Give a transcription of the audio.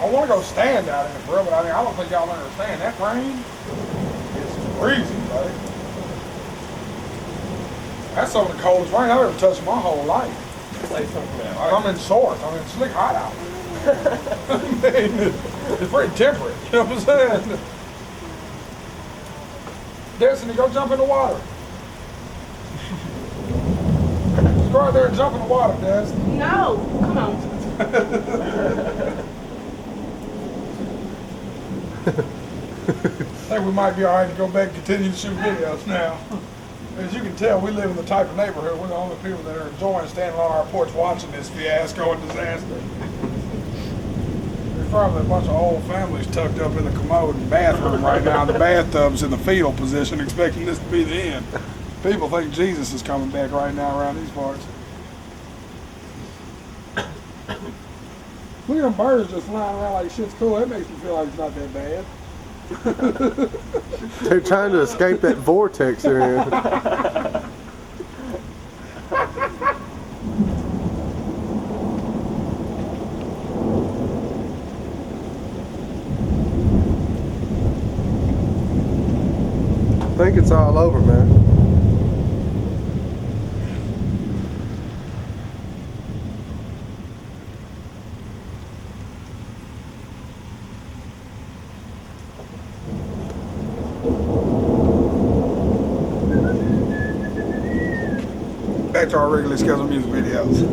I want to go stand out in it, bro, but I don't think y'all understand. That rain is freezing, buddy. That's some of the coldest rain I've ever touched in my whole life. Say something else. I'm in Source. I mean, it's slick hot out. I mean, it's pretty temperate. You know what I'm saying? Destiny, go jump in the water. Just go out there and jump in the water, Destiny. No, come on. I think we might be all right to go back and continue to shoot videos now. As you can tell, we live in the type of neighborhood, we're the only people that are enjoying standing on our porch watching this fiasco and disaster. There's probably a bunch of old families tucked up in the commode and bathroom right now. The bathtub's in the fetal position, expecting this to be the end. People think Jesus is coming back right now around these parts. Look at them birds just flying around like shit's cool. That makes me feel like it's not that bad. They're trying to escape that vortex they're in. I think it's all over, man. Back to our regularly scheduled music videos.